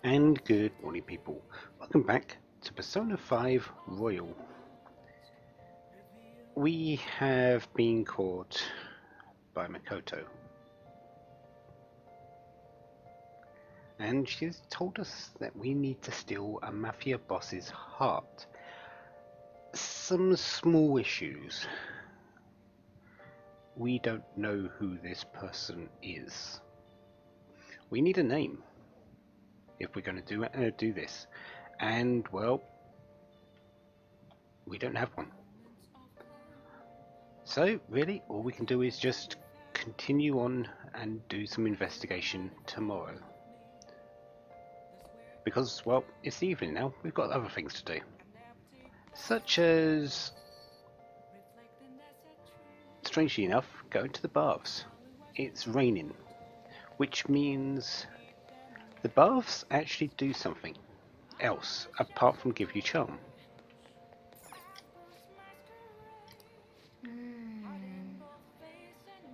And good morning, people. Welcome back to Persona 5 Royal. We have been caught by Makoto, and she's told us that we need to steal a mafia boss's heart. Some small issues. We don't know who this person is. We need a name if we're going to do this, and well, we don't have one. So really, all we can do is just continue on and do some investigation tomorrow. Because, well, it's evening now, we've got other things to do. Such as, strangely enough, going to the baths. It's raining, which means the baths actually do something else apart from give you charm.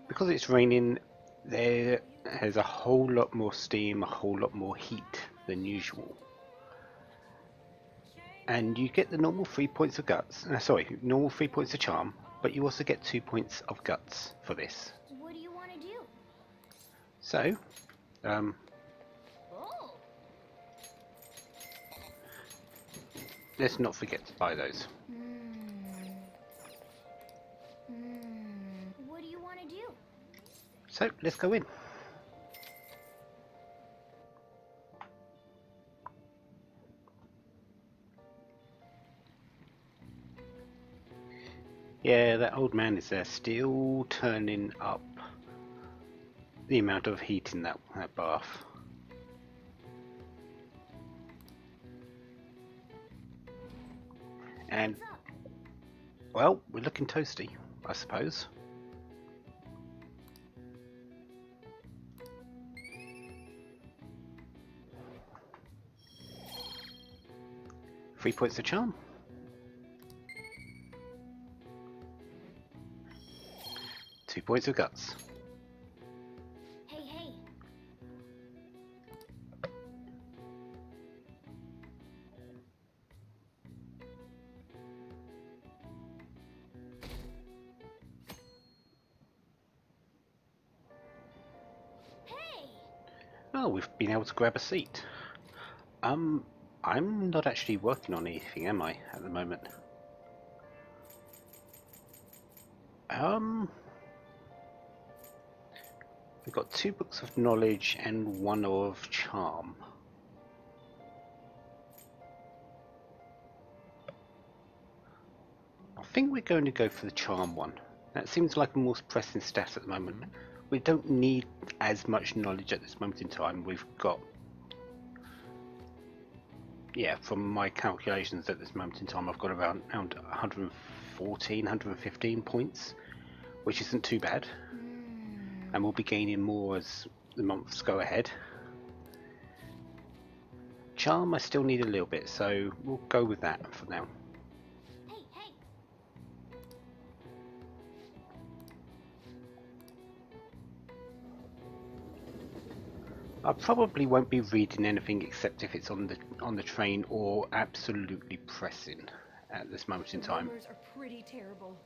Because it's raining, there has a whole lot more steam, a whole lot more heat than usual. And you get the normal 3 points of guts, normal 3 points of charm, but you also get 2 points of guts for this. What do you want to do? So, let's not forget to buy those. What do you want to do? So, let's go in. Yeah, that old man is there, still turning up the amount of heat in that bath. And, well, we're looking toasty, I suppose. Three points of charm. 2 points of guts. Hey. Oh, we've been able to grab a seat. I'm not actually working on anything, am I, at the moment? We've got 2 books of knowledge and 1 of charm. I think we're going to go for the charm one. That seems like a more pressing stat at the moment. We don't need as much knowledge at this moment in time. We've got, yeah, from my calculations at this moment in time, I've got around 114, 115 points, which isn't too bad. And we'll be gaining more as the months go ahead. Charm, I still need a little bit, so we'll go with that for now. Hey. I probably won't be reading anything except if it's on the train or absolutely pressing at this moment in time. Rumors are pretty terrible.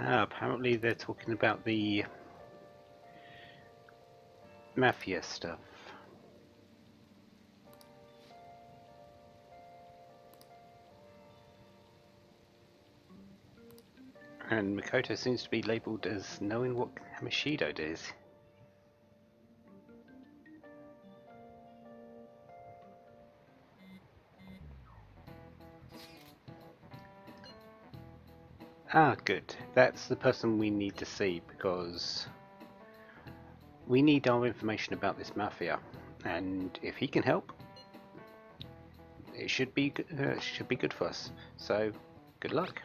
Apparently they're talking about the mafia stuff. And Makoto seems to be labelled as knowing what Hamashido does. Good. That's the person we need to see, because we need our information about this mafia, and if he can help, it should be good for us. So, good luck.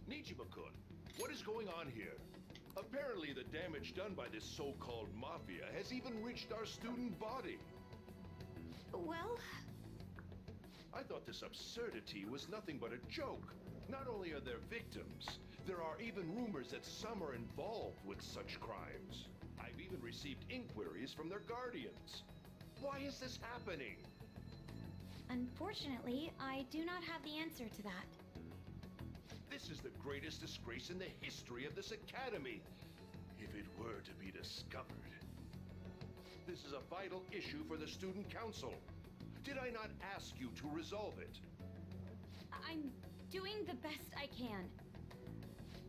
Nichima-kun, what is going on here? Apparently the damage done by this so-called mafia has even reached our student body. Well, I thought this absurdity was nothing but a joke. Not only are there victims, there are even rumors that some are involved with such crimes. I've even received inquiries from their guardians. Why is this happening? unfortunately, I do not have the answer to that. This is the greatest disgrace in the history of this academy, if it were to be discovered. This is a vital issue for the student council. Did I not ask you to resolve it? I'm doing the best I can.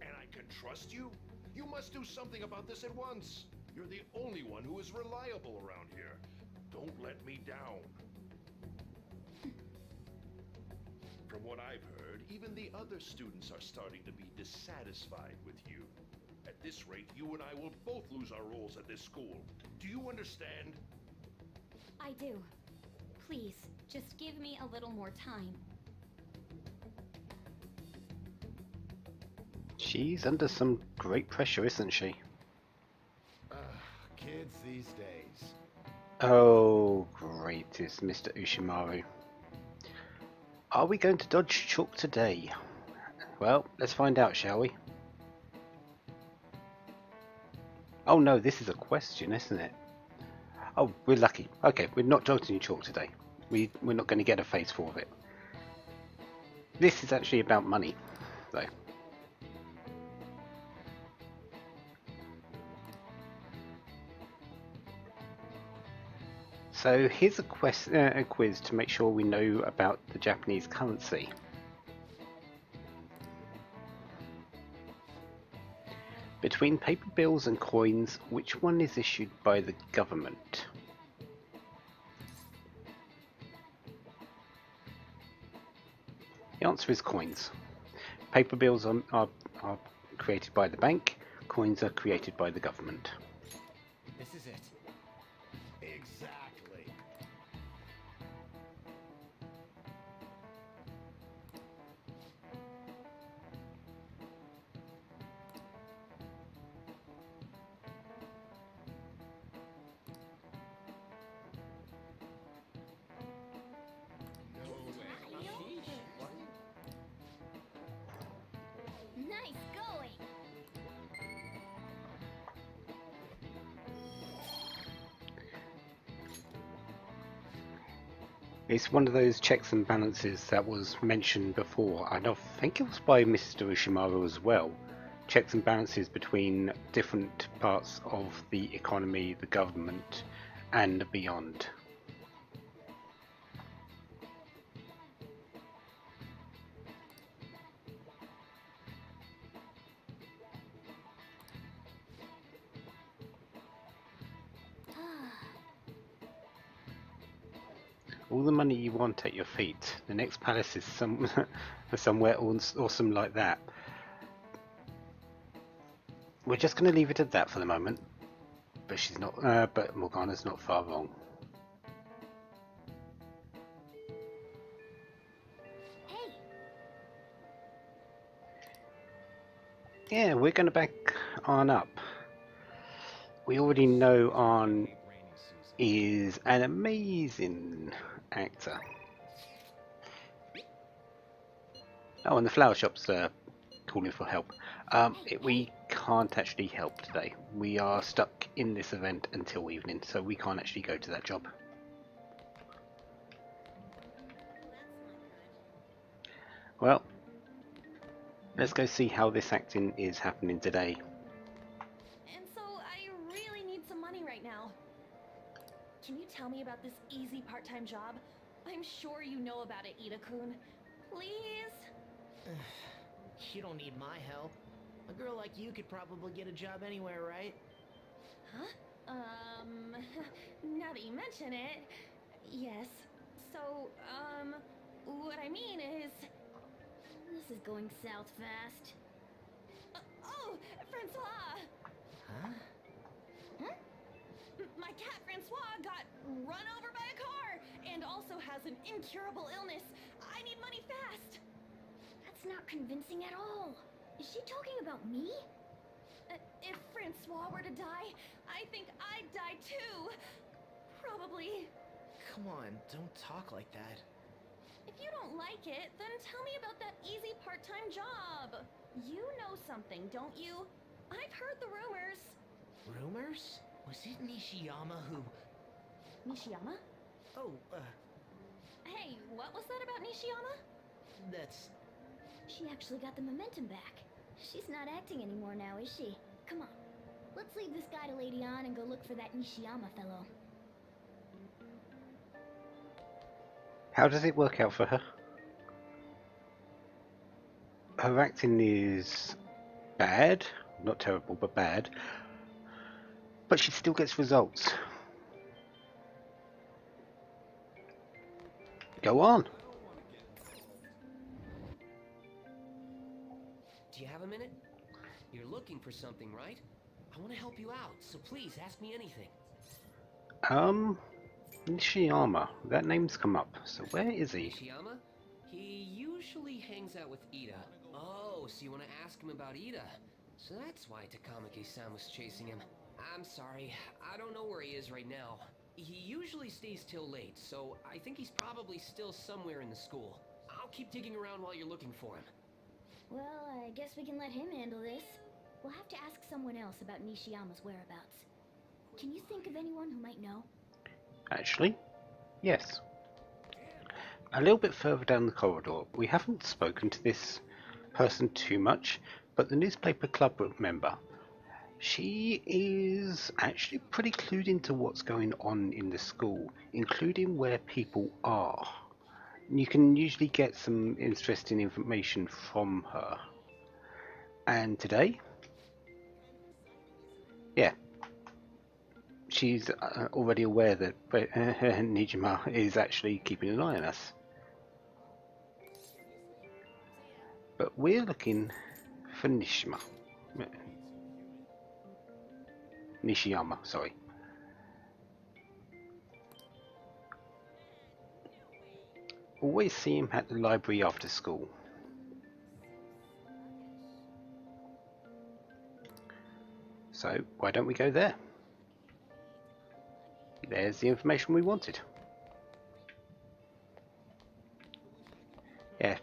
And I can trust you? You must do something about this at once. You're the only one who is reliable around here. Don't let me down. From what I've heard, even the other students are starting to be dissatisfied with you. At this rate, you and I will both lose our roles at this school. Do you understand? I do. Please, just give me a little more time. She's under some great pressure, isn't she? Kids these days. Oh, great, it's Mr. Ushimaru. Are we going to dodge chalk today? Well, let's find out, shall we? Oh no, this is a question, isn't it? Oh, we're lucky. Okay, we're not dodging chalk today. We're not going to get a phase 4 of it. This is actually about money, though. So here's a quiz to make sure we know about the Japanese currency. Between paper bills and coins, which one is issued by the government? The answer is coins. Paper bills are created by the bank, coins are created by the government. This is it. Exactly. Nice going! It's one of those checks and balances that was mentioned before, and I think it was by Mr. Ushimaru as well. Checks and balances between different parts of the economy, the government, and beyond. All the money you want at your feet. The next palace is somewhere awesome like that. We're just going to leave it at that for the moment. But she's not. But Morgana's not far wrong. Hey! Yeah, we're going to back on up. We already know Arn is an amazing actor. Oh, and the flower shop's calling for help. We can't actually help today. We are stuck in this event until evening, so we can't actually go to that job. Well, let's go see how this acting is happening today. And so I really need some money right now. Can you tell me about this easy part-time job? I'm sure you know about it, Ida-kun. Please? You don't need my help. A girl like you could probably get a job anywhere, right? Huh? Now that you mention it, yes. So, what I mean is... This is going south fast. Oh, Francois! Huh? My cat Francois got run over by a car and also has an incurable illness. I need money fast. That's not convincing at all. Is she talking about me? If Francois were to die, I think I'd die too. Probably. Come on, don't talk like that. If you don't like it, then tell me about that easy part-time job. You know something, don't you? I've heard the rumors. Rumors? Was it Nishiyama who... Nishiyama? Oh, Hey, what was that about Nishiyama? that's... She actually got the momentum back. She's not acting anymore now, is she? Come on. Let's leave this guy to Lady On and go look for that Nishiyama fellow. How does it work out for her? Her acting is bad, not terrible, but bad. But she still gets results. Go on. Do you have a minute? You're looking for something, right? I want to help you out, so please ask me anything. Nishiyama. That name's come up. So where is he? Nishiyama? He usually hangs out with Ida. Oh, so you want to ask him about Ida? So that's why Takamaki-san was chasing him. I'm sorry, I don't know where he is right now. He usually stays till late, so I think he's probably still somewhere in the school. I'll keep digging around while you're looking for him. Well, I guess we can let him handle this. We'll have to ask someone else about Nishiyama's whereabouts. Can you think of anyone who might know? Actually, yes. A little bit further down the corridor, we haven't spoken to this person too much, but the newspaper club member, she is actually pretty clued into what's going on in the school, including where people are. You can usually get some interesting information from her. And today, yeah, she's already aware that Nijima is actually keeping an eye on us. But we're looking for Nishiyama, sorry. Always see him at the library after school. So why don't we go there? There's the information we wanted. Yeah.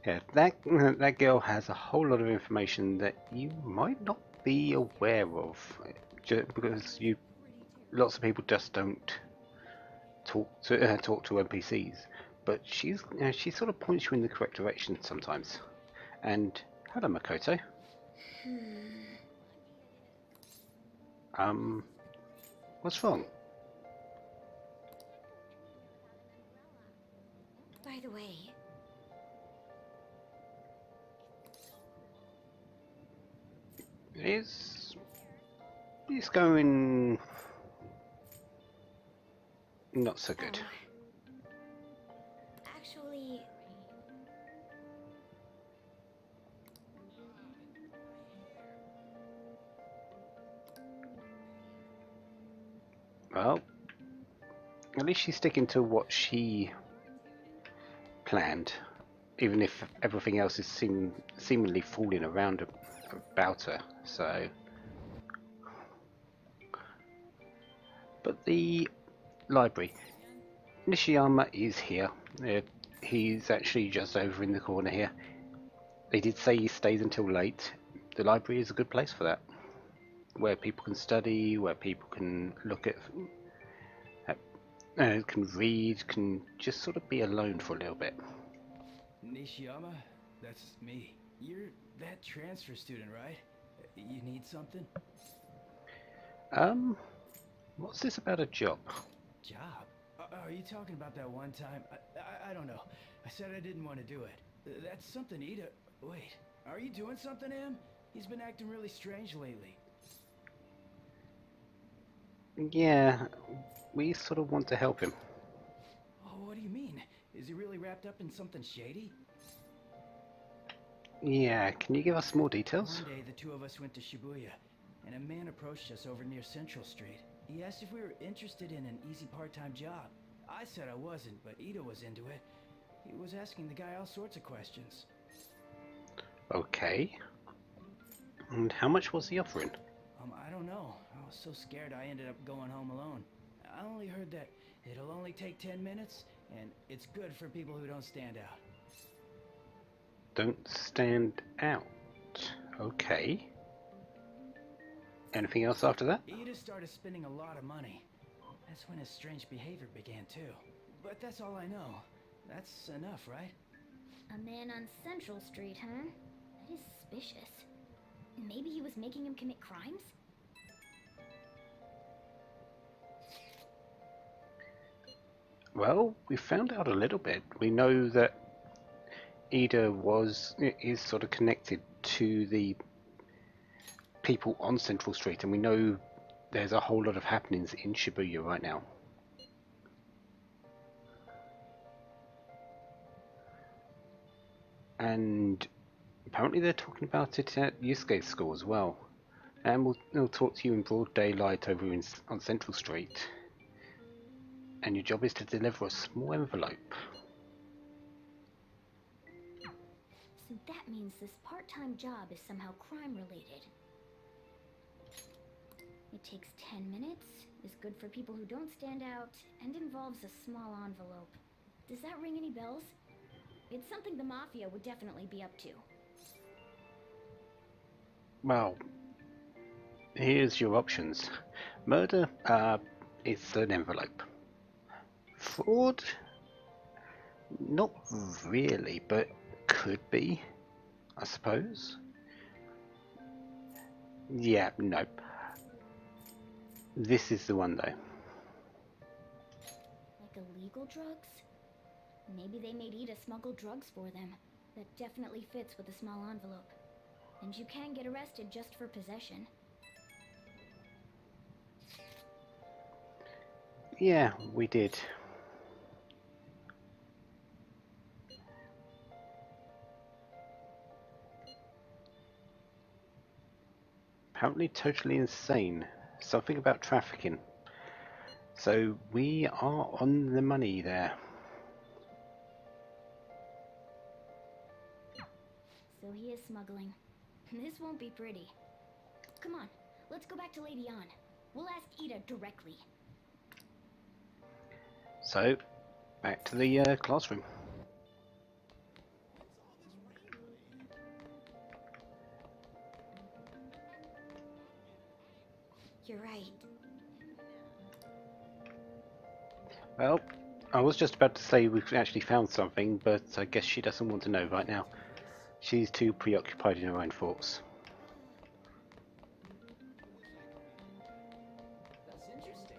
Yeah, that girl has a whole lot of information that you might not be aware of, just because lots of people just don't talk to NPCs. But she sort of points you in the correct direction sometimes. And hello, Makoto. What's wrong? By the way, It's going not so good. Actually, Well, at least she's sticking to what she planned, even if everything else is seemingly falling around about her. So, but the library, Nishiyama is here. He's actually just over in the corner here. They did say he stays until late. The library is a good place for that, where people can study, where people can look at, can read, can just sort of be alone for a little bit. Nishiyama, that's me. You're that transfer student, right? You need something? What's this about a job? Job? Are you talking about that one time? I don't know. I said I didn't want to do it. That's something Ida... Wait, are you doing something to him? He's been acting really strange lately. Yeah, we sort of want to help him. Oh, what do you mean? Is he really wrapped up in something shady? Yeah, can you give us more details? One day, the two of us went to Shibuya, and a man approached us over near Central Street. He asked if we were interested in an easy part-time job. I said I wasn't, but Ida was into it. He was asking the guy all sorts of questions. Okay. And how much was he offering? I don't know. I was so scared I ended up going home alone. I only heard that it'll only take 10 minutes, and it's good for people who don't stand out. Don't stand out. Okay. Anything else after that? Ida started spending a lot of money. That's when his strange behavior began too. But that's all I know. That's enough, right? A man on Central Street, huh? That is suspicious. Maybe he was making him commit crimes? Well, we found out a little bit. We know that Ida is sort of connected to the people on Central Street, and we know there's a whole lot of happenings in Shibuya right now. And apparently they're talking about it at Yusuke's school as well. And we'll talk to you in broad daylight over on Central Street. And your job is to deliver a small envelope. So that means this part-time job is somehow crime-related. It takes 10 minutes, is good for people who don't stand out, and involves a small envelope. Does that ring any bells? It's something the Mafia would definitely be up to. Well, here's your options. Murder, it's an envelope. Fraud? Not really, but could be, I suppose. Yeah, no. This is the one though. Like illegal drugs? Maybe they made Ida smuggle drugs for them. That definitely fits with a small envelope. And you can get arrested just for possession. Yeah, we did. Apparently totally insane. Something about trafficking. So we are on the money there. So he is smuggling. This won't be pretty. Come on, let's go back to Lady An. We'll ask Ida directly. So, back to the classroom. You're right. Well, I was just about to say we've actually found something, but I guess she doesn't want to know right now. She's too preoccupied in her own thoughts. That's interesting.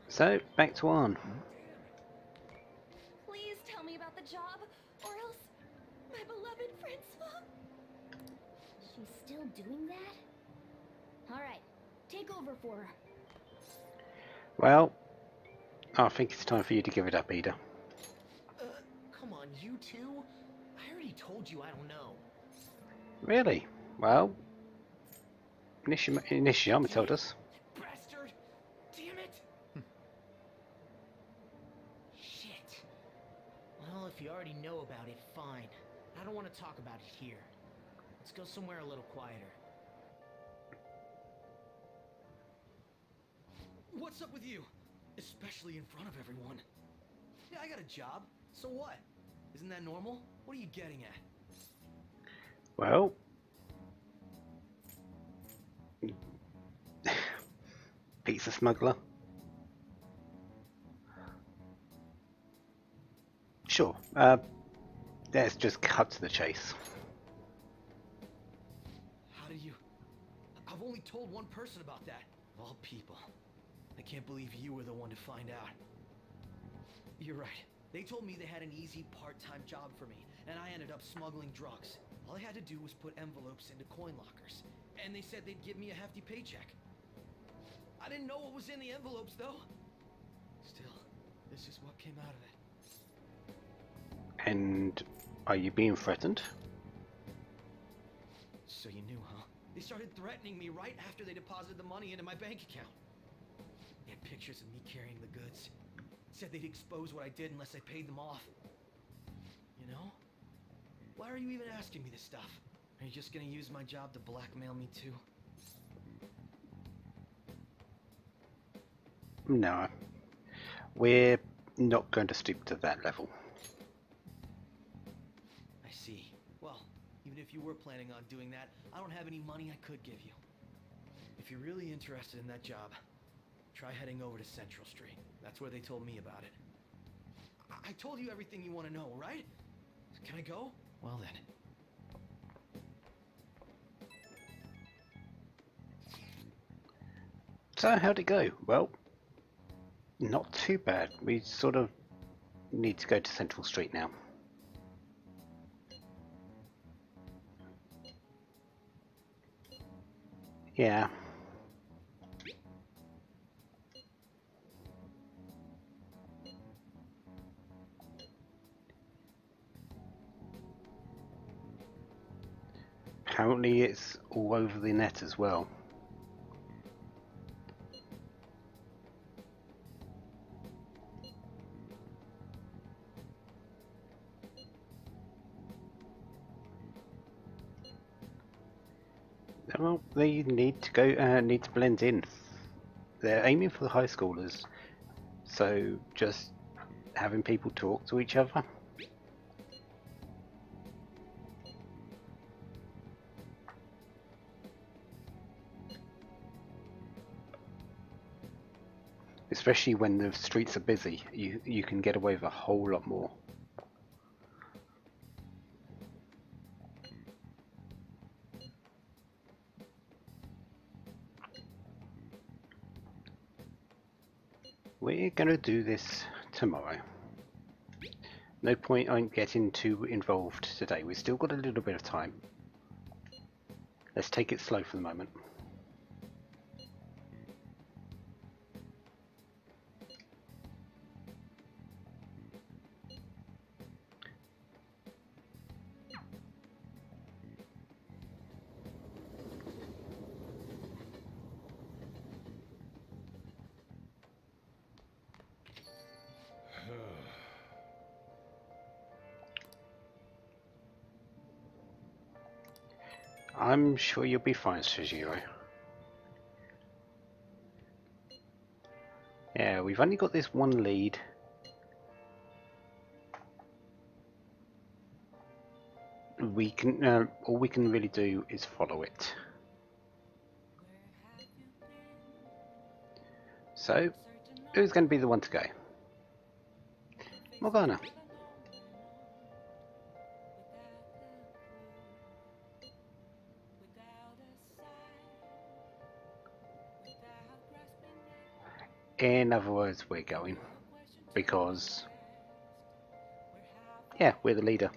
So, back to Anne. Please tell me about the job, or else my beloved Francois. She's still doing that? Alright, take over for her. Well, I think it's time for you to give it up, Ida. Come on, you two? I already told you I don't know. Really? Well, Nishiyama told us. Bastard! Damn it! Shit. Well, if you already know about it, fine. I don't want to talk about it here. Let's go somewhere a little quieter. What's up with you? Especially in front of everyone. Yeah, I got a job. So what? Isn't that normal? What are you getting at? Well, pizza smuggler. Sure. Let's just cut to the chase. How do you... I've only told one person about that. Of all people. I can't believe you were the one to find out. You're right. They told me they had an easy part-time job for me, and I ended up smuggling drugs. All I had to do was put envelopes into coin lockers, and they said they'd give me a hefty paycheck. I didn't know what was in the envelopes, though. Still, this is what came out of it. And are you being threatened? So you knew, huh? They started threatening me right after they deposited the money into my bank account. They had pictures of me carrying the goods. Said they'd expose what I did unless I paid them off. You know? Why are you even asking me this stuff? Are you just gonna use my job to blackmail me too? No. We're not going to stoop to that level. I see. Well, even if you were planning on doing that, I don't have any money I could give you. If you're really interested in that job, try heading over to Central Street. That's where they told me about it. I told you everything you want to know, right? Can I go? Well then. So how'd it go? Well, not too bad. We sort of need to go to Central Street now. Yeah. Apparently it's all over the net as well. Well, they need to go. Need to blend in. They're aiming for the high schoolers, so just having people talk to each other. Especially when the streets are busy, you can get away with a whole lot more. We're going to do this tomorrow. No point in getting too involved today. We've still got a little bit of time. Let's take it slow for the moment. I'm sure you'll be fine, Sujiro. Yeah, we've only got this one lead. We can all we can really do is follow it. So, who's going to be the one to go? Morgana. In other words, we're going because, yeah, we're the leader.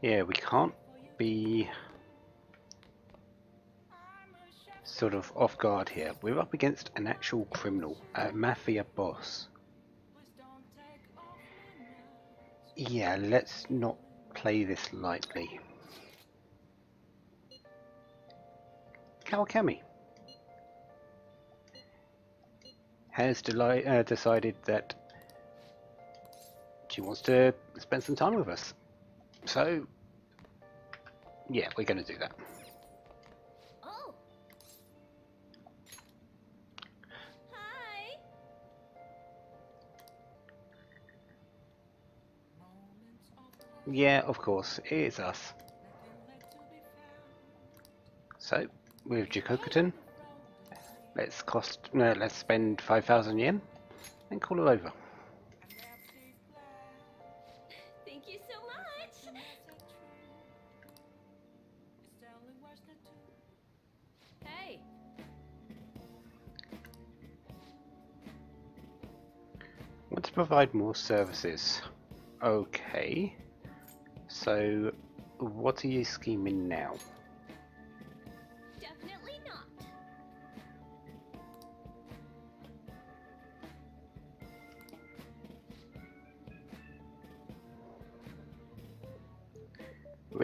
Yeah, we can't be sort of off guard here. We're up against an actual criminal, a mafia boss. Yeah, let's not play this lightly. Kawakami has decided that she wants to spend some time with us. So, yeah, we're going to do that. Oh. Hi. Yeah, of course, it is us. So, with Jikokuton, let's spend 5,000 yen and call it over. Thank you so much. Hey. Want to provide more services. Okay. So, what are you scheming now? Definitely not.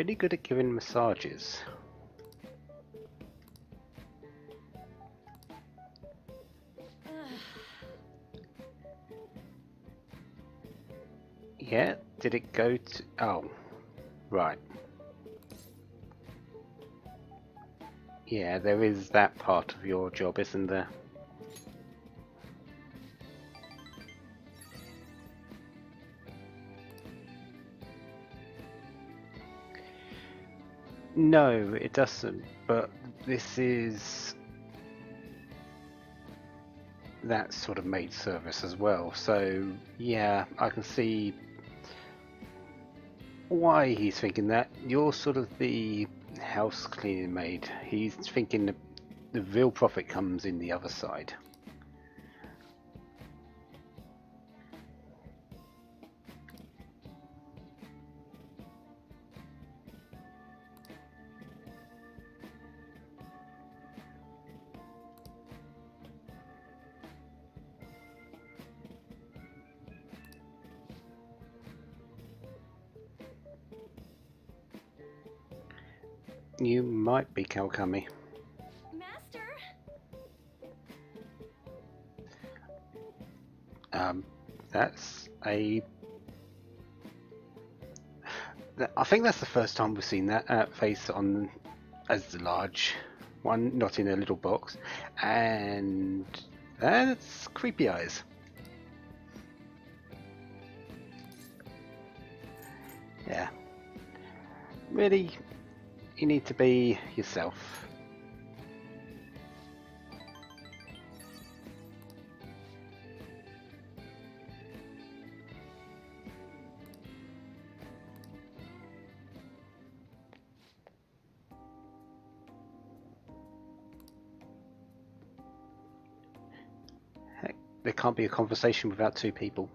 really good at giving massages. Yeah, did it go to... Oh, right. Yeah, there is that part of your job, isn't there? No, it doesn't, but this is that sort of maid service as well, so yeah, I can see why he's thinking that. You're sort of the house cleaning maid. He's thinking the real profit comes in the other side. You might be Kalkami. Master? That's a... I think that's the first time we've seen that face on as the large one, not in a little box, and that's creepy eyes. Yeah, really, you need to be yourself. Heck, there can't be a conversation without two people.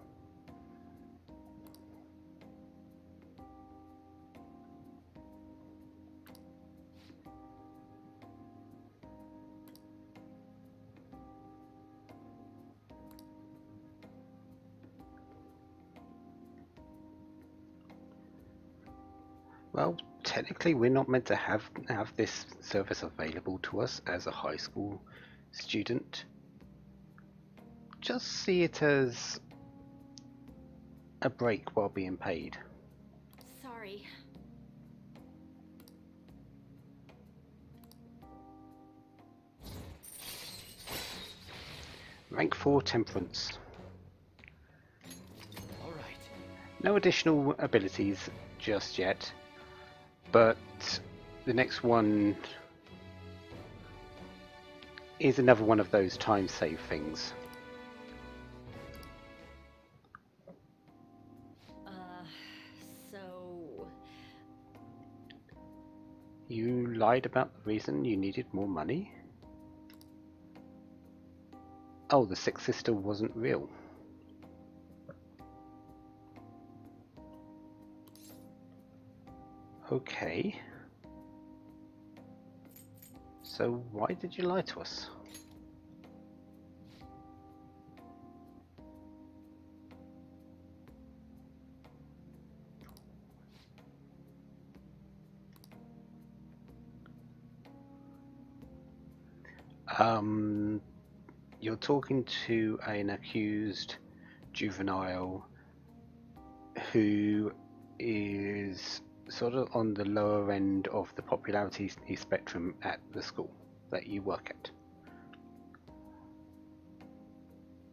Well, technically we're not meant to have this service available to us as a high school student. Just see it as a break while being paid. Sorry. Rank 4 Temperance. All right. No additional abilities just yet, but the next one is another one of those time save things. So... You lied about the reason you needed more money? Oh, the Sixth Sister wasn't real. Okay. So why did you lie to us? You're talking to an accused juvenile who is sort of on the lower end of the popularity spectrum at the school that you work at.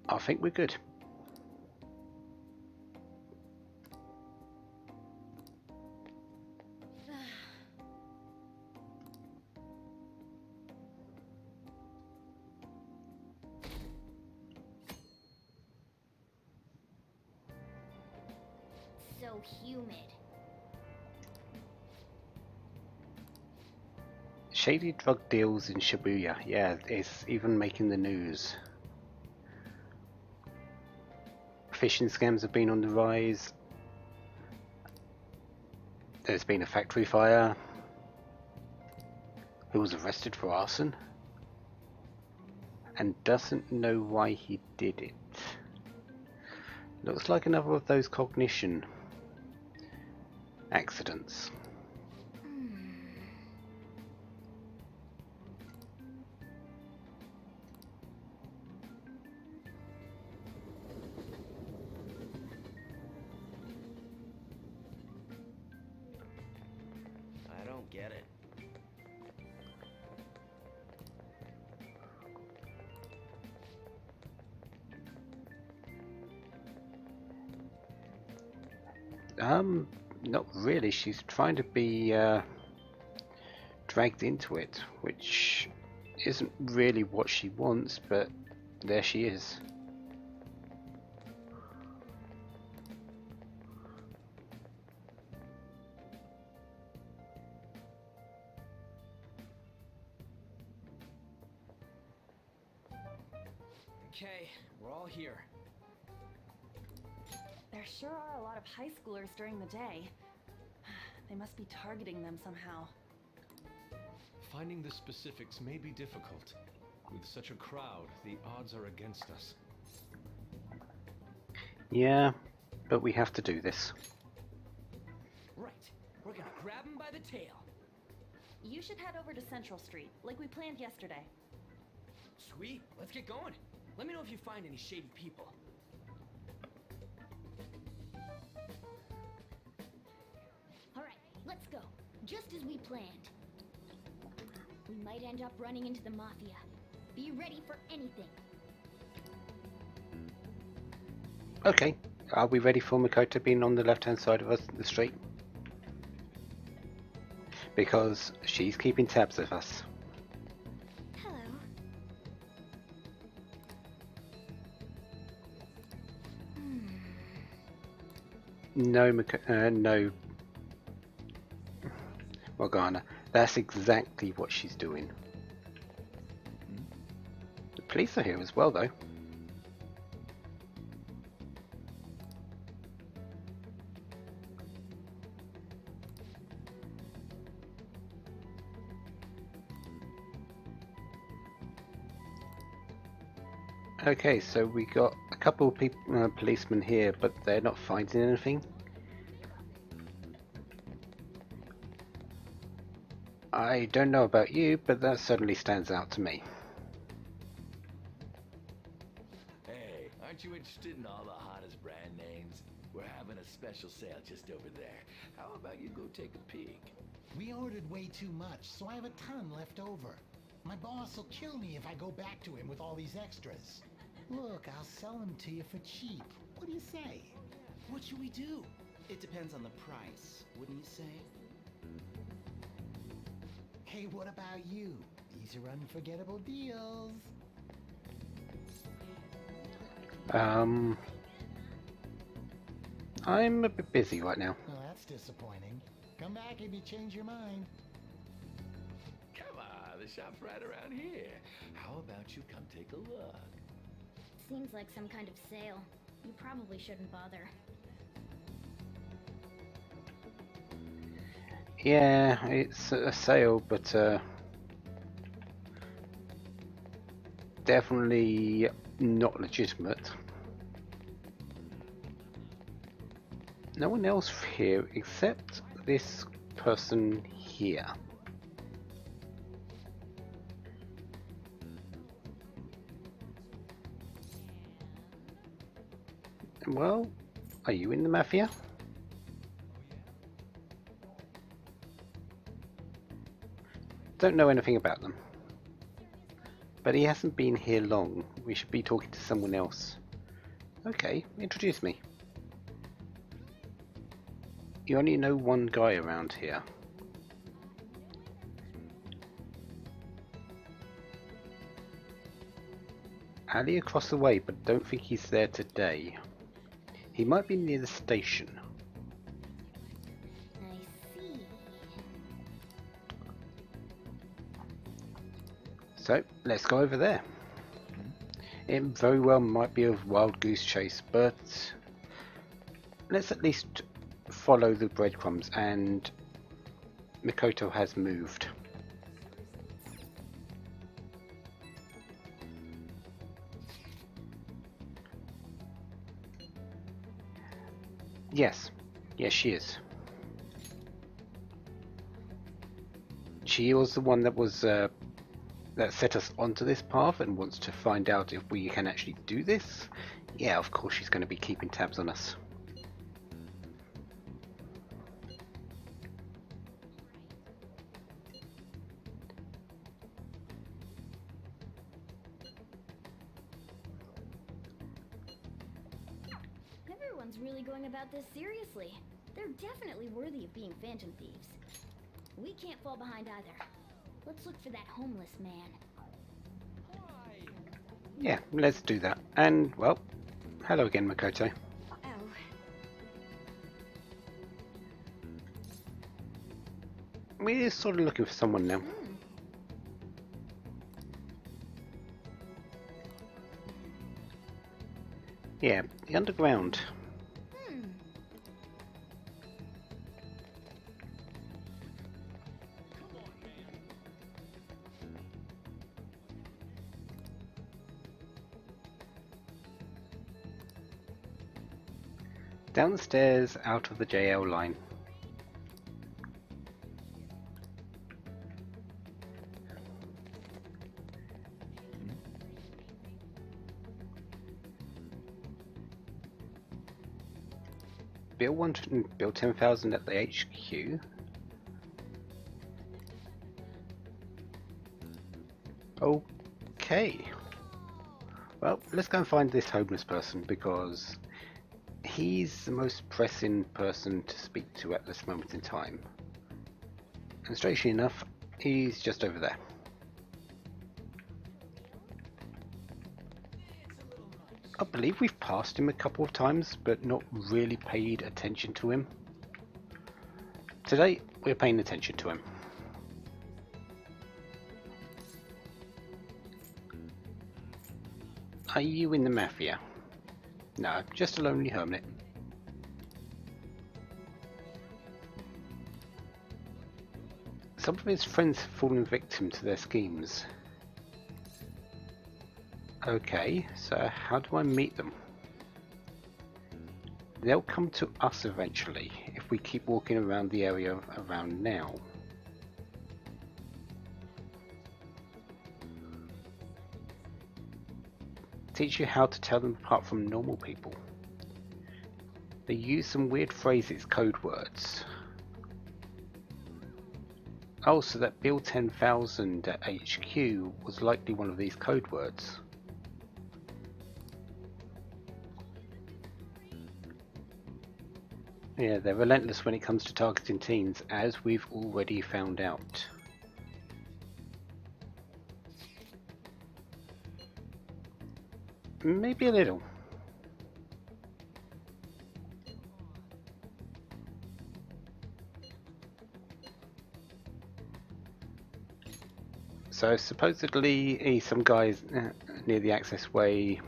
I think we're good. So humid. Shady drug deals in Shibuya. Yeah, it's even making the news. Phishing scams have been on the rise. There's been a factory fire. Who was arrested for arson and doesn't know why he did it. Looks like another of those cognition accidents. get it. Not really. She's trying to be dragged into it, which isn't really what she wants, but there she is. Okay, we're all here. There sure are a lot of high schoolers during the day. They must be targeting them somehow. Finding the specifics may be difficult. With such a crowd, the odds are against us. Yeah, but we have to do this. Right, we're gonna grab him by the tail. You should head over to Central Street, like we planned yesterday. Sweet, let's get going. Let me know if you find any shady people. Alright, let's go. Just as we planned. We might end up running into the mafia. Be ready for anything. Okay, are we ready for Makoto being on the left-hand side of us, the street? Because she's keeping tabs of us. Hello. No, no, Morgana. That's exactly what she's doing. The police are here as well, though. Okay, so we got a couple of people, policemen here, but they're not finding anything. I don't know about you, but that certainly stands out to me. Hey, aren't you interested in all the hottest brand names? We're having a special sale just over there. How about you go take a peek? We ordered way too much, so I have a ton left over. My boss will kill me if I go back to him with all these extras. Look, I'll sell them to you for cheap. What do you say? What should we do? It depends on the price, wouldn't you say? Hey, what about you? These are unforgettable deals. I'm a bit busy right now. Well, that's disappointing. Come back if you change your mind. Come on, the shop's right around here. How about you come take a look? Seems like some kind of sale. You probably shouldn't bother. Yeah, it's a sale, but definitely not legitimate. No one else here except this person here. Well, are you in the mafia? Don't know anything about them. But he hasn't been here long. We should be talking to someone else. Okay, introduce me. You only know one guy around here. Ali across the way, but don't think he's there today. He might be near the station. I see. So, let's go over there. It very well might be a wild goose chase, but let's at least follow the breadcrumbs, and Makoto has moved. Yes, she is. She was the one that was that set us onto this path and wants to find out if we can actually do this. Yeah, of course she's going to be keeping tabs on us. one's really going about this seriously. They're definitely worthy of being phantom thieves. We can't fall behind either. Let's look for that homeless man. Yeah, let's do that. And, well, hello again, Makoto. Oh. We're sort of looking for someone now. Yeah, the underground. Down the stairs, out of the JL line. Bill 10,000 at the HQ. Okay. Well, let's go and find this homeless person because he's the most pressing person to speak to at this moment in time. And strangely enough, he's just over there. I believe we've passed him a couple of times, but not really paid attention to him. Today, we're paying attention to him. Are you in the mafia? No, just a lonely hermit. Some of his friends have fallen victim to their schemes. Okay, so how do I meet them? They'll come to us eventually if we keep walking around the area around now. Teach you how to tell them apart from normal people. They use some weird phrases, code words. Oh, so that Bill 10,000 at HQ was likely one of these code words. Yeah, they're relentless when it comes to targeting teens, as we've already found out. Maybe a little. So supposedly some guys near the access way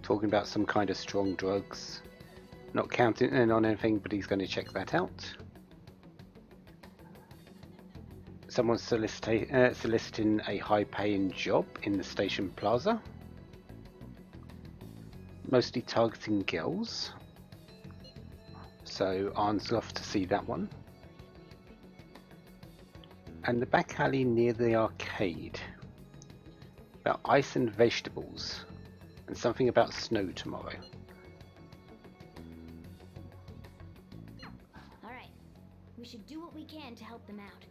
talking about some kind of strong drugs. Not counting in on anything, but he's going to check that out. Someone's soliciting a high-paying job in the station plaza. Mostly targeting girls. So Arn's off to see that one. And the back alley near the arcade. About ice and vegetables. And something about snow tomorrow. We should do what we can to help them out.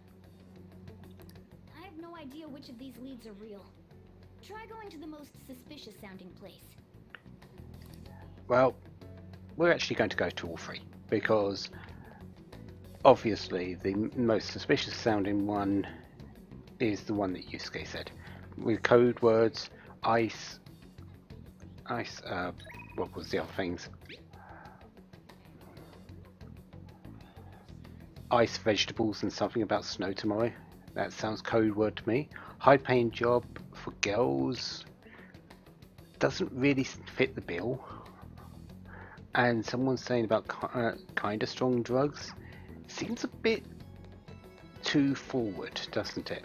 I have no idea which of these leads are real. Try going to the most suspicious sounding place. Well, we're actually going to go to all three, because obviously the most suspicious sounding one is the one that Yusuke said. With code words, ice, what was the other things? Ice, vegetables, and something about snow tomorrow. That sounds code word to me. High paying job for girls. Doesn't really fit the bill. And someone's saying about kind of strong drugs. Seems a bit too forward, doesn't it?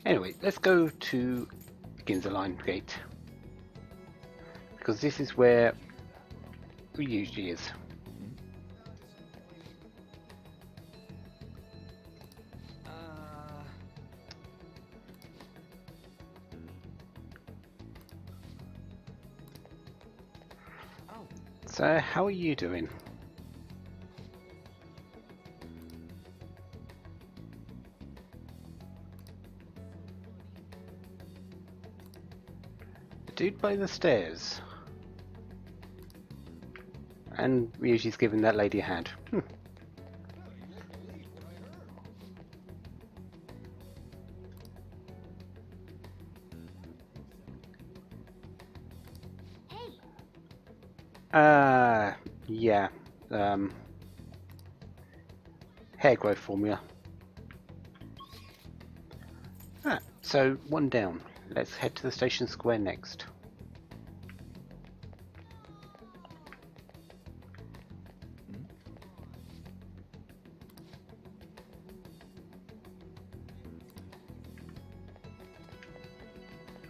Anyway, let's go to Ginza Line Gate. Because this is where it usually is. So, how are you doing? I do dude by the stairs. And Ryuji's giving that lady a hand. Yeah. Hair growth formula. Ah, so one down. Let's head to the station square next.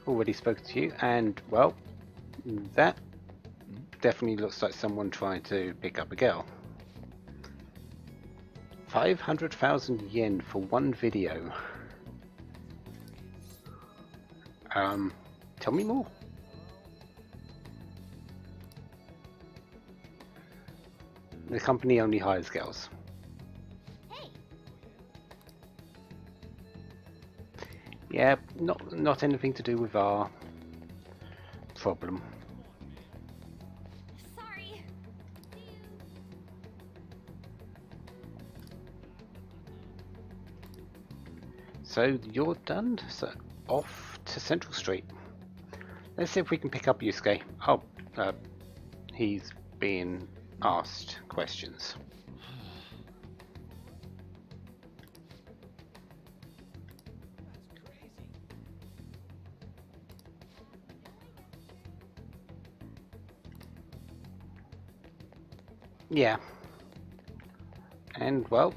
Already spoken to you, and well, that definitely looks like someone trying to pick up a girl. 500,000 yen for one video. Tell me more. The company only hires girls. Hey, Yeah, not anything to do with our problem. Sorry. So you're done. So off to Central Street. Let's see if we can pick up Yusuke. Oh, he's being asked questions. Yeah. And well,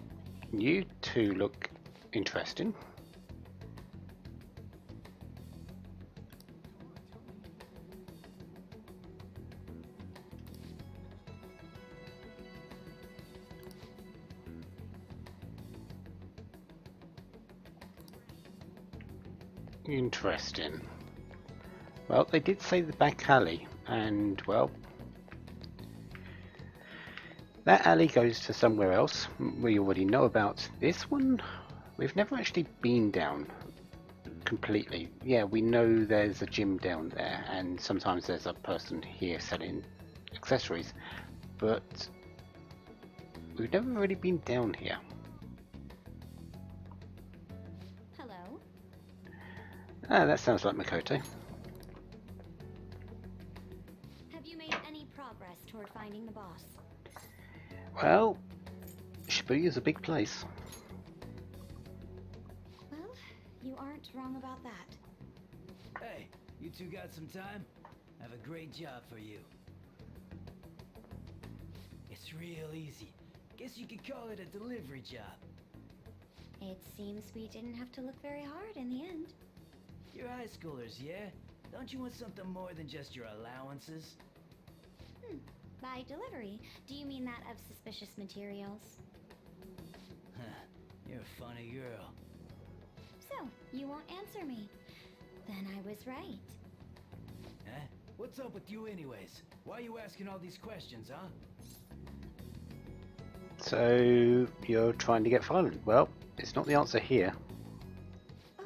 you two look interesting. Interesting. Well, they did say the back alley, and well, that alley goes to somewhere else. We already know about this one. We've never actually been down completely. Yeah, we know there's a gym down there, and sometimes there's a person here selling accessories, but we've never really been down here. hello. Ah, that sounds like Makoto. Have you made any progress toward finding the boss? Well, Shibuya's a big place. Well, you aren't wrong about that. Hey, you two got some time? I have a great job for you. It's real easy. Guess you could call it a delivery job. It seems we didn't have to look very hard in the end. You're high schoolers, yeah? Don't you want something more than just your allowances? By delivery, do you mean that of suspicious materials? Huh, you're a funny girl. So, you won't answer me. Then I was right. Huh? What's up with you anyways? Why are you asking all these questions, huh? So you're trying to get violent. Well, it's not the answer here. Oh,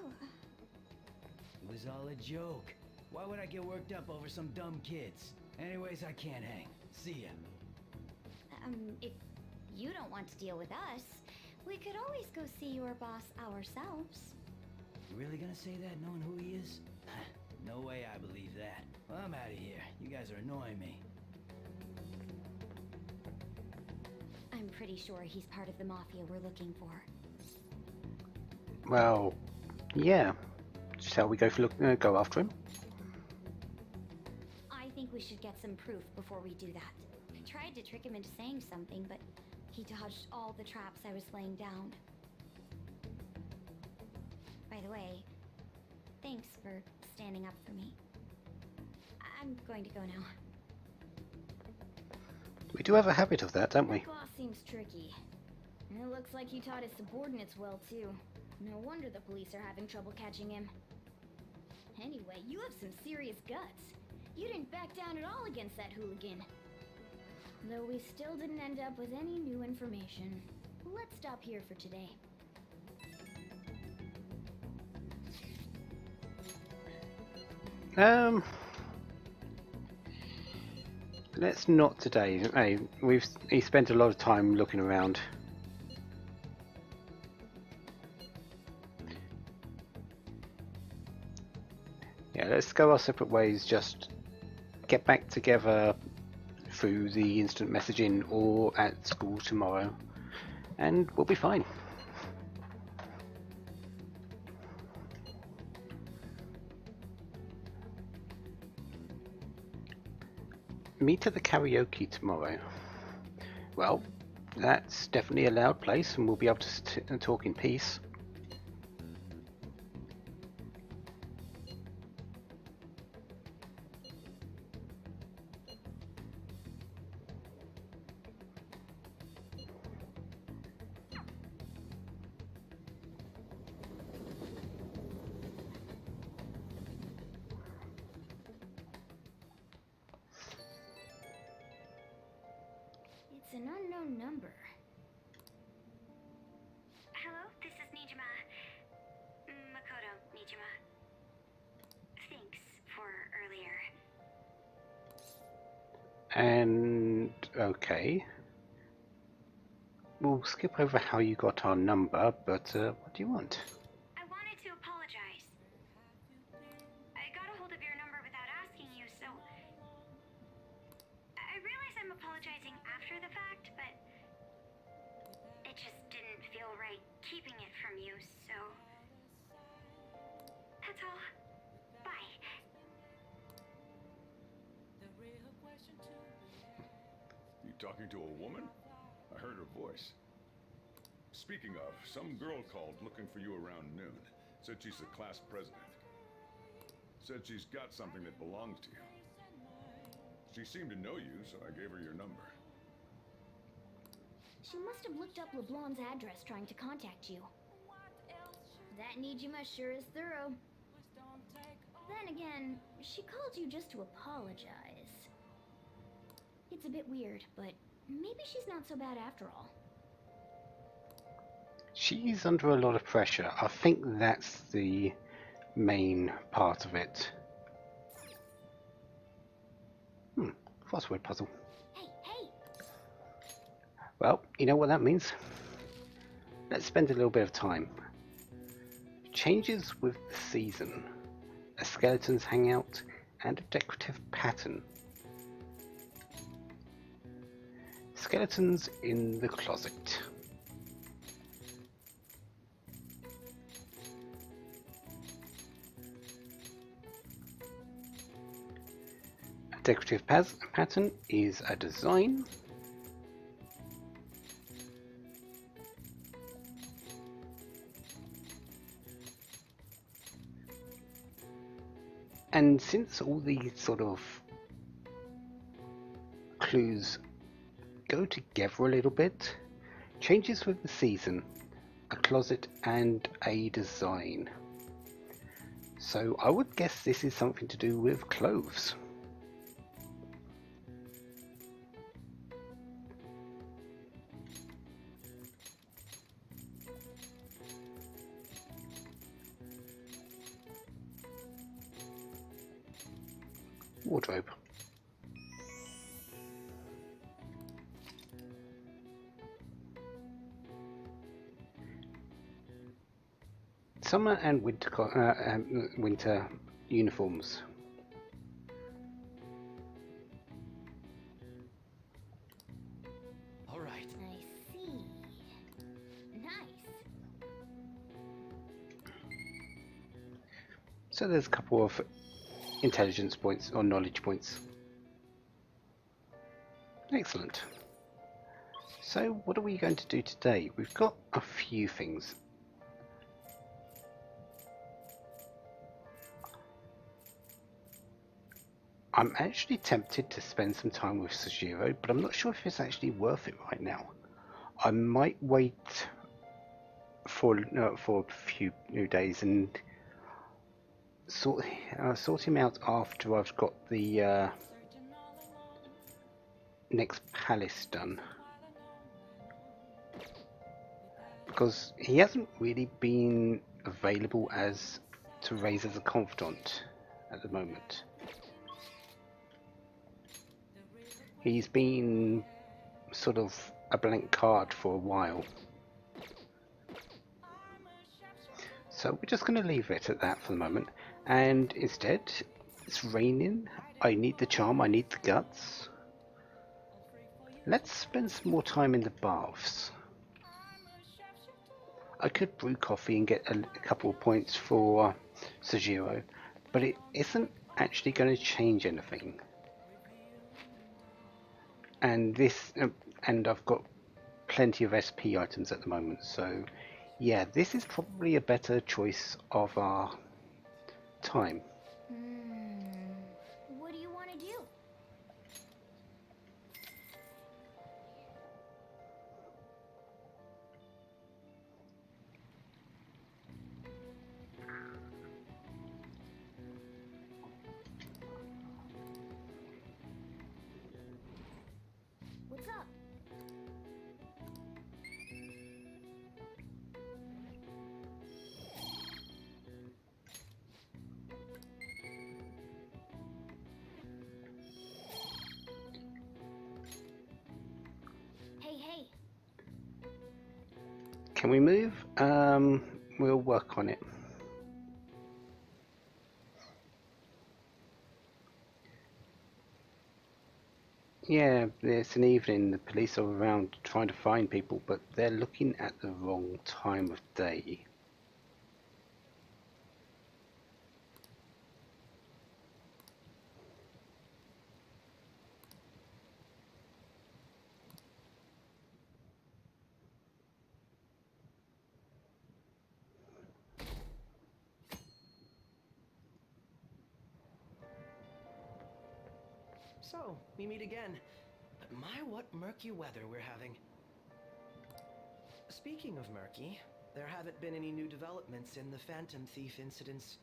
It was all a joke. Why would I get worked up over some dumb kids? Anyways, I can't hang. See ya. if you don't want to deal with us, we could always go see your boss ourselves. You really gonna say that knowing who he is? No way I believe that. Well, I'm out of here. You guys are annoying me. I'm pretty sure he's part of the mafia we're looking for. Well, yeah. Shall we go go after him? I think we should get some proof before we do that. I tried to trick him into saying something, but he dodged all the traps I was laying down. By the way, thanks for standing up for me. I'm going to go now. We do have a habit of that, don't we? Boss seems tricky. And it looks like he taught his subordinates well, too. No wonder the police are having trouble catching him. Anyway, you have some serious guts. You didn't back down at all against that hooligan. Though we still didn't end up with any new information. Let's stop here for today. let's not today. Hey, he spent a lot of time looking around. Yeah, let's go our separate ways. Just get back together through the instant messaging or at school tomorrow, and we'll be fine. Meet at the karaoke tomorrow. Well, that's definitely a loud place, and we'll be able to talk in peace. It's an unknown number. Hello, this is Nijima. Makoto Nijima. Thanks for earlier. And okay, we'll skip over how you got our number, but what do you want? I wanted to apologize. I got a hold of your number without asking you, so... I realize I'm apologizing after the fact, but... it just didn't feel right keeping it from you, so... that's all. Bye. You talking to a woman? I heard her voice. Speaking of, some girl called looking for you around noon. Said she's the class president. Said she's got something that belongs to you. She seemed to know you, so I gave her your number. She must have looked up LeBlanc's address trying to contact you. That Nijima sure is thorough. Then again, she called you just to apologize. It's a bit weird, but maybe she's not so bad after all. She's under a lot of pressure. I think that's the main part of it. Crossword puzzle. Hey, hey! Well, you know what that means? Let's spend a little bit of time. Changes with the season. A skeleton's hangout and a decorative pattern. Skeletons in the closet. A decorative pattern is a design. And since all these sort of clues go together a little bit, changes with the season, a closet and a design. So I would guess this is something to do with clothes. Wardrobe. Summer and winter uniforms. All right. I see. Nice. So there's a couple of intelligence points or knowledge points. Excellent. So what are we going to do today? We've got a few things. I'm actually tempted to spend some time with Sujiro, but I'm not sure if it's actually worth it right now. I might wait for a few days and sort him out after I've got the next palace done, because he hasn't really been available to raise as a confidant at the moment. He's been sort of a blank card for a while. So we're just going to leave it at that for the moment. And instead, it's raining. I need the charm, I need the guts. Let's spend some more time in the baths. I could brew coffee and get a couple of points for Sojiro, but it isn't actually going to change anything. And and I've got plenty of SP items at the moment, so yeah, this is probably a better choice of our time. What do you want to do? What's up? Hey. Can we move? We'll work on it. Yeah, it's an evening, the police are around trying to find people, but they're looking at the wrong time of day. So, we meet again. But my, what murky weather we're having. Speaking of murky, there haven't been any new developments in the Phantom Thief incidents.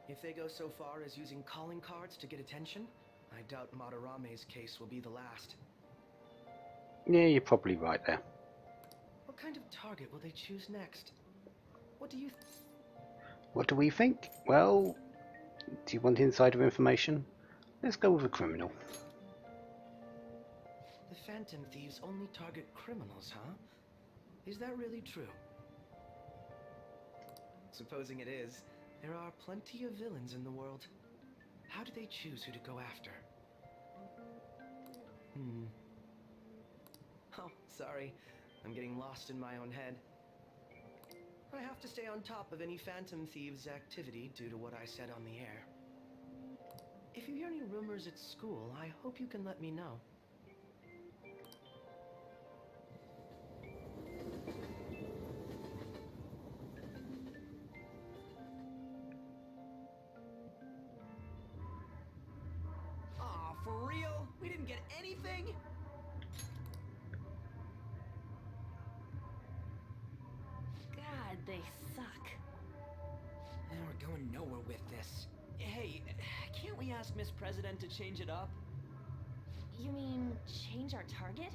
If they go so far as using calling cards to get attention, I doubt Madarame's case will be the last. Yeah, you're probably right there. What kind of target will they choose next? What do you What do we think? Well, do you want insider information? Let's go with a criminal. The Phantom Thieves only target criminals, huh? Is that really true? Supposing it is, there are plenty of villains in the world. How do they choose who to go after? Oh, sorry. I'm getting lost in my own head. I have to stay on top of any Phantom Thieves activity due to what I said on the air. If you hear any rumors at school, I hope you can let me know. Aw, for real? We didn't get anything? God, they suck. And we're going nowhere with this. Hey, can't we ask Miss President to change it up? You mean change our target?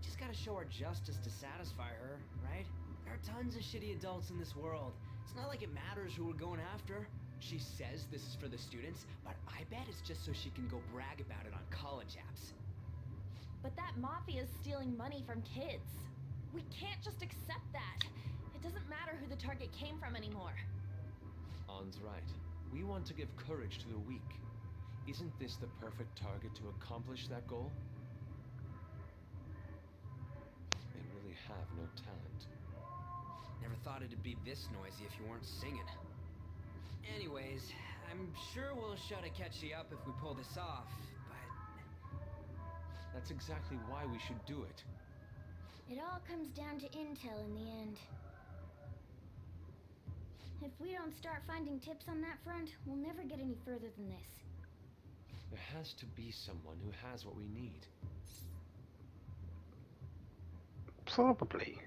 Just gotta show her justice to satisfy her, right? There are tons of shitty adults in this world. It's not like it matters who we're going after. She says this is for the students, but I bet it's just so she can go brag about it on college apps. But that mafia is stealing money from kids. We can't just accept that. It doesn't matter who the target came from anymore. An's right. We want to give courage to the weak. Isn't this the perfect target to accomplish that goal? They really have no talent. Never thought it'd be this noisy if you weren't singing. Anyways, I'm sure we'll show to catch you up if we pull this off, but... That's exactly why we should do it. It all comes down to intel in the end. If we don't start finding tips on that front, we'll never get any further than this. There has to be someone who has what we need. Probably.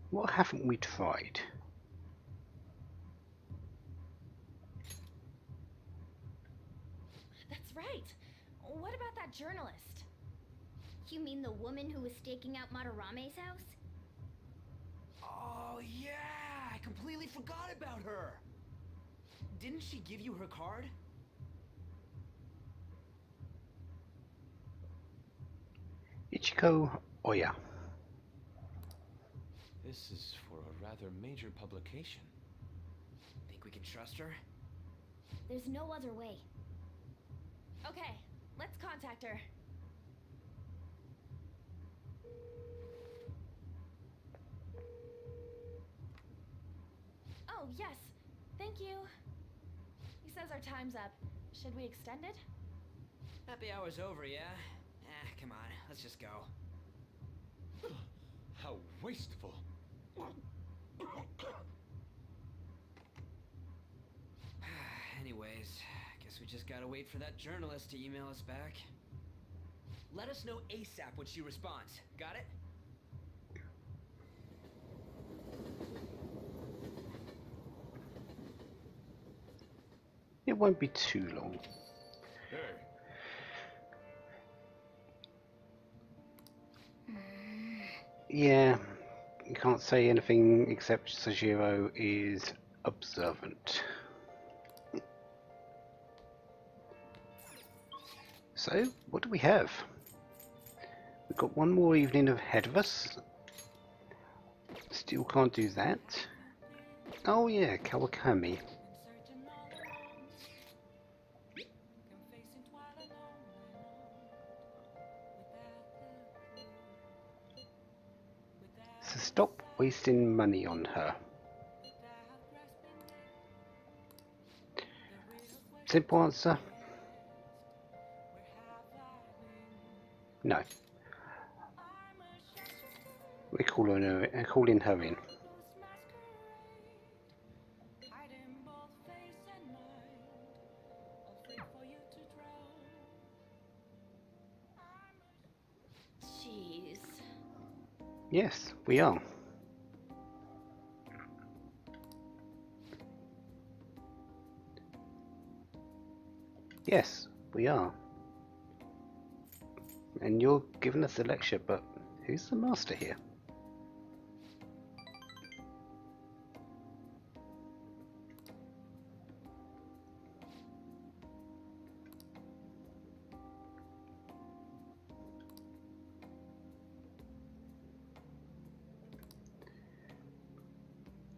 What haven't we tried? That's right. What about that journalist? You mean the woman who was staking out Madarame's house? Oh, yeah! I completely forgot about her! Didn't she give you her card? Ichiko Oya. This is for a rather major publication. Think we can trust her? There's no other way. Okay, let's contact her. Oh, yes. Thank you. He says our time's up. Should we extend it? Happy hour's over, yeah? Come on, let's just go. How wasteful. Anyways, guess we just gotta wait for that journalist to email us back. Let us know ASAP when she responds. Got it? It won't be too long. Hey, Yeah, you can't say anything except Sojiro is observant. So, what do we have? We've got one more evening ahead of us. Still can't do that. Oh yeah, Kawakami. So stop wasting money on her. Simple answer. No. We're calling her in. Jeez. Yes, we are. Yes, we are. And you're giving us a lecture, but who's the master here?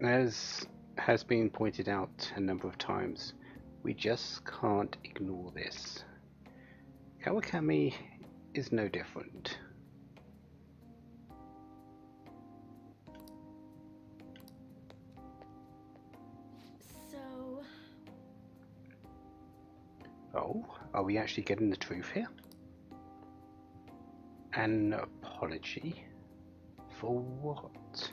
As has been pointed out a number of times, we just can't ignore this. Kawakami is no different. So... Oh, are we actually getting the truth here? An apology? For what?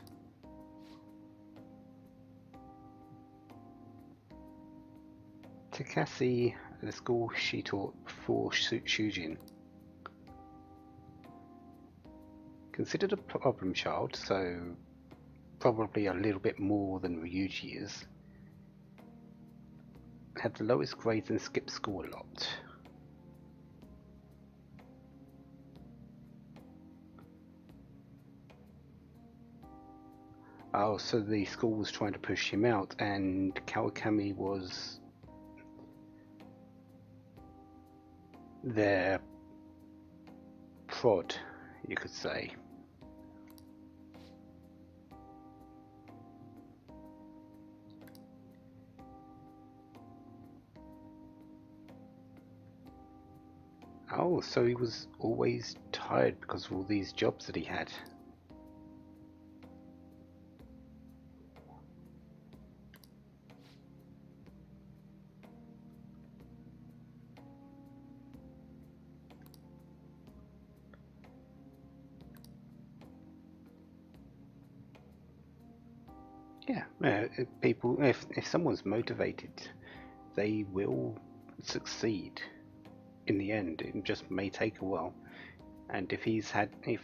Takase, the school she taught before Shujin. Considered a problem child, so probably a little bit more than Ryuji is. Had the lowest grades and skipped school a lot. Oh, so the school was trying to push him out, and Kawakami was their prod, you could say. Oh, so he was always tired because of all these jobs that he had. Yeah, people, if someone's motivated, they will succeed in the end. It just may take a while. And if he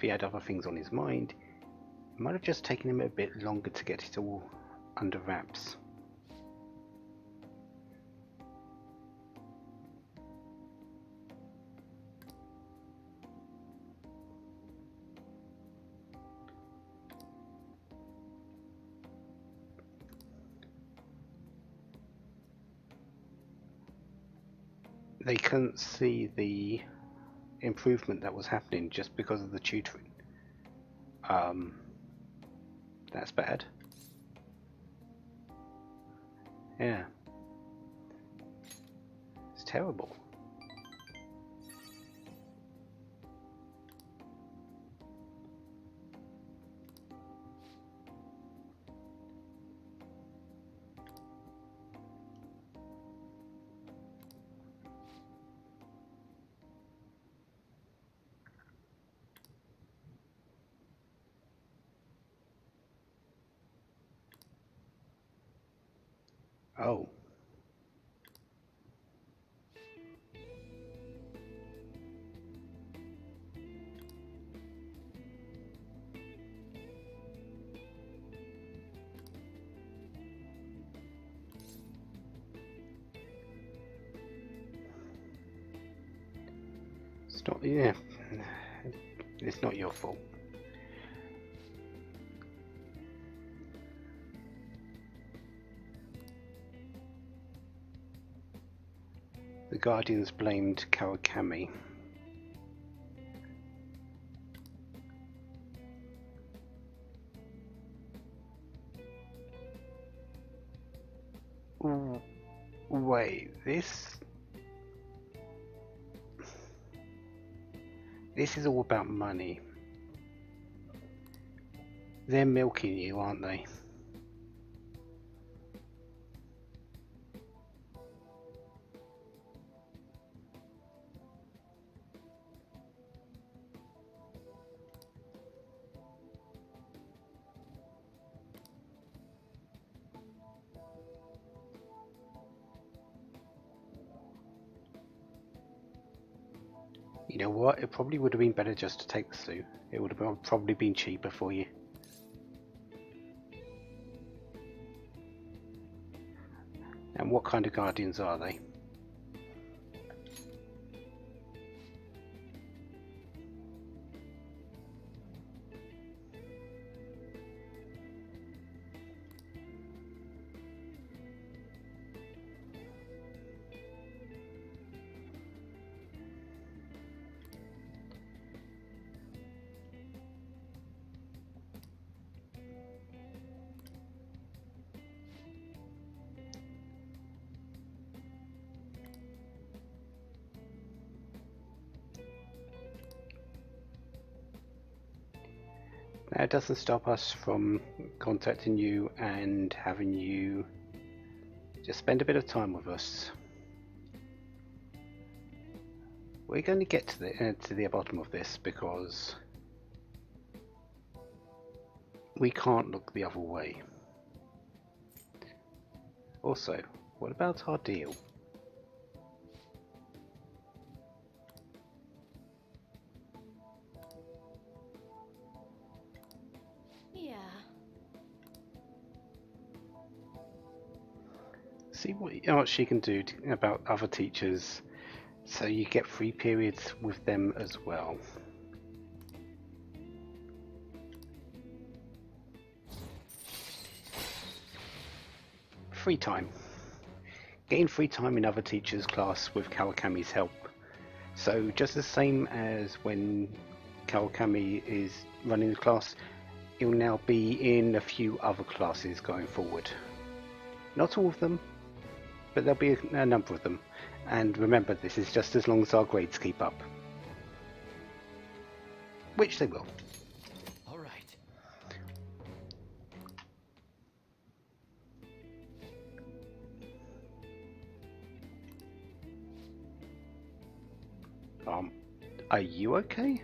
had other things on his mind, it might have just taken him a bit longer to get it all under wraps. They couldn't see the improvement that was happening just because of the tutoring. That's bad. Yeah. It's terrible. Oh. It's not, yeah. It's not your fault. The Guardians blamed Kawakami. Wait, this is all about money. They're milking you, aren't they? You know what? It probably would have been better just to take the suit. It would have probably been cheaper for you. And what kind of Guardians are they? That doesn't stop us from contacting you and having you just spend a bit of time with us. We're going to get to the bottom of this because we can't look the other way. Also, what about our deal? Yeah. See what she can do about other teachers, so you get free periods with them as well. Free time. Gain free time in other teachers' class with Kawakami's help. So just the same as when Kawakami is running the class, he'll now be in a few other classes going forward. Not all of them, but there'll be a number of them. And remember, this is just as long as our grades keep up. Which they will. All right. Are you okay?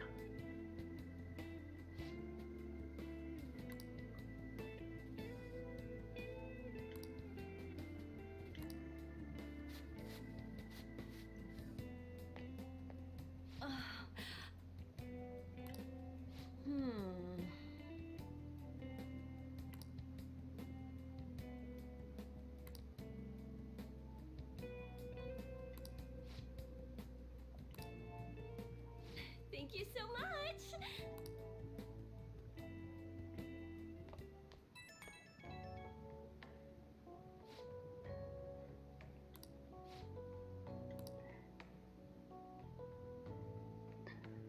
Thank you so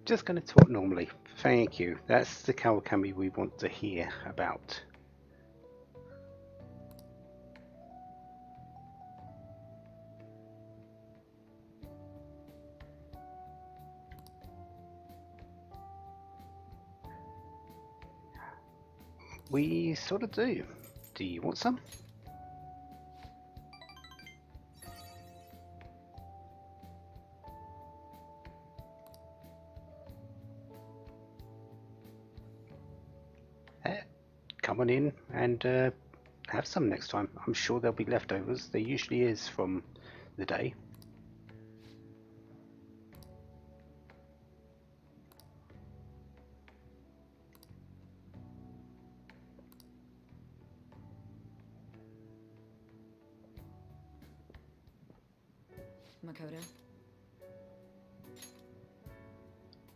Just going to talk normally. Thank you. That's the Kawakami we want to hear about. We sort of do. Do you want some? Come on in and have some next time. I'm sure there'll be leftovers. There usually is from the day. Makoto.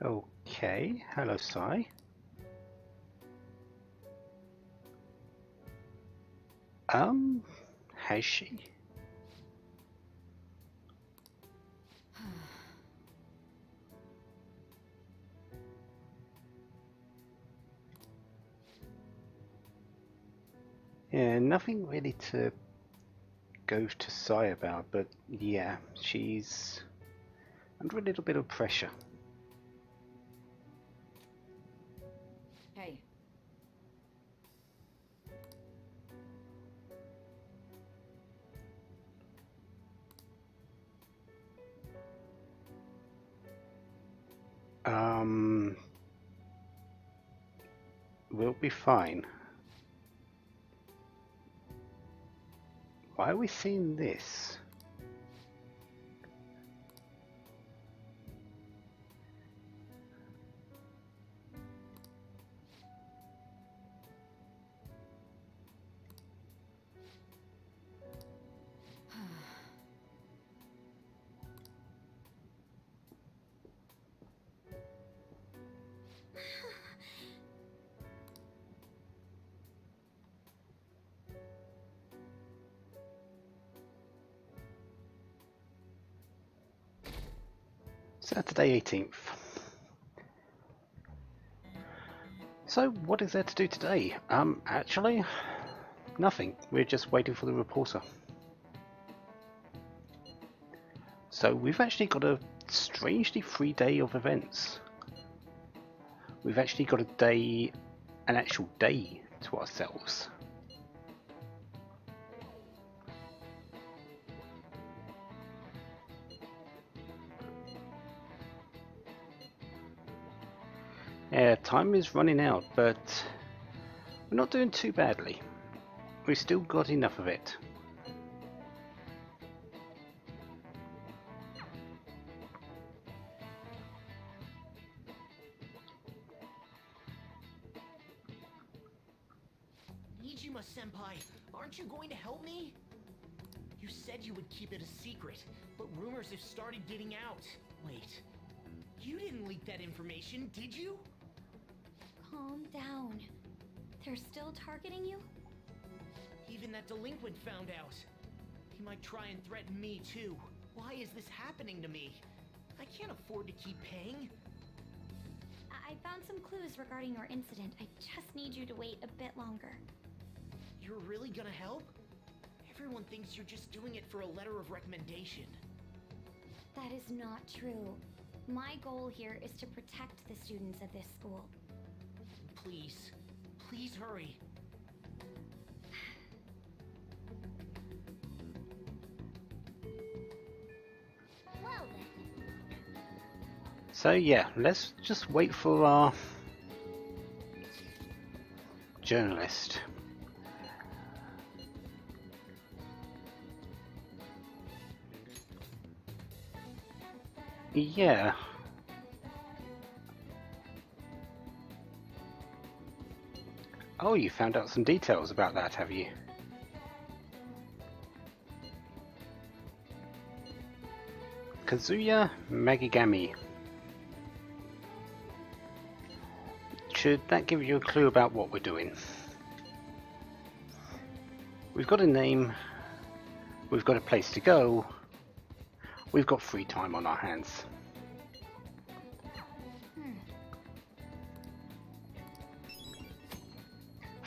Okay, hello Sai. Has she? Yeah, nothing really to go to Sai about, but yeah, she's under a little bit of pressure. Hey. We'll be fine. Why are we seeing this? Saturday 18th. So what is there to do today? Actually, nothing. We're just waiting for the reporter. So we've actually got a strangely free day of events. We've actually got an actual day to ourselves. Yeah, time is running out, but we're not doing too badly. We've still got enough of it. Nijima-senpai, aren't you going to help me? You said you would keep it a secret, but rumors have started getting out. Wait, you didn't leak that information, did you? Calm down. They're still targeting you? Even that delinquent found out. He might try and threaten me too. Why is this happening to me? I can't afford to keep paying. I found some clues regarding your incident. I just need you to wait a bit longer. You're really gonna help? Everyone thinks you're just doing it for a letter of recommendation. That is not true. My goal here is to protect the students of this school. Please, please hurry. Well then. So yeah, let's just wait for our journalist. Yeah. Oh, you found out some details about that, have you? Kazuya Magigami. Should that give you a clue about what we're doing? We've got a name, we've got a place to go, we've got free time on our hands.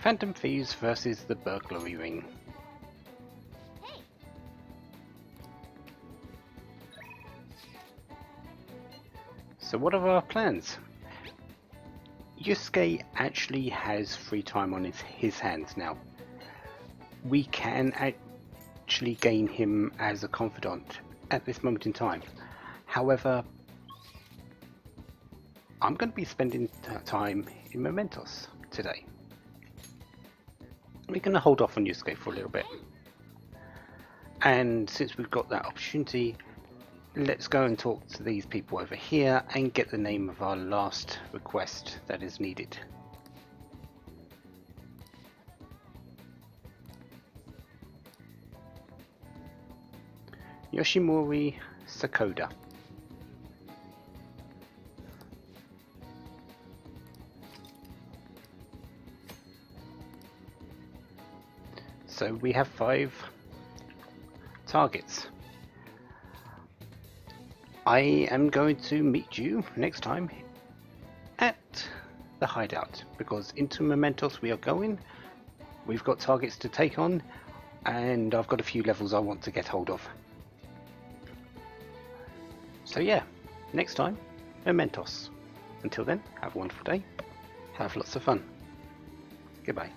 Phantom Thieves versus the Burglary Ring. Hey! So what are our plans? Yusuke actually has free time on his hands now. We can actually gain him as a confidant at this moment in time. However, I'm going to be spending time in Mementos today. We're going to hold off on Yusuke for a little bit. And since we've got that opportunity, let's go and talk to these people over here and get the name of our last request that is needed. Yoshimori Sakoda. So we have 5 targets. I am going to meet you next time at the hideout, because into Mementos we are going. We've got targets to take on, and I've got a few levels I want to get hold of. So yeah, next time, Mementos. Until then, have a wonderful day, have lots of fun. Goodbye.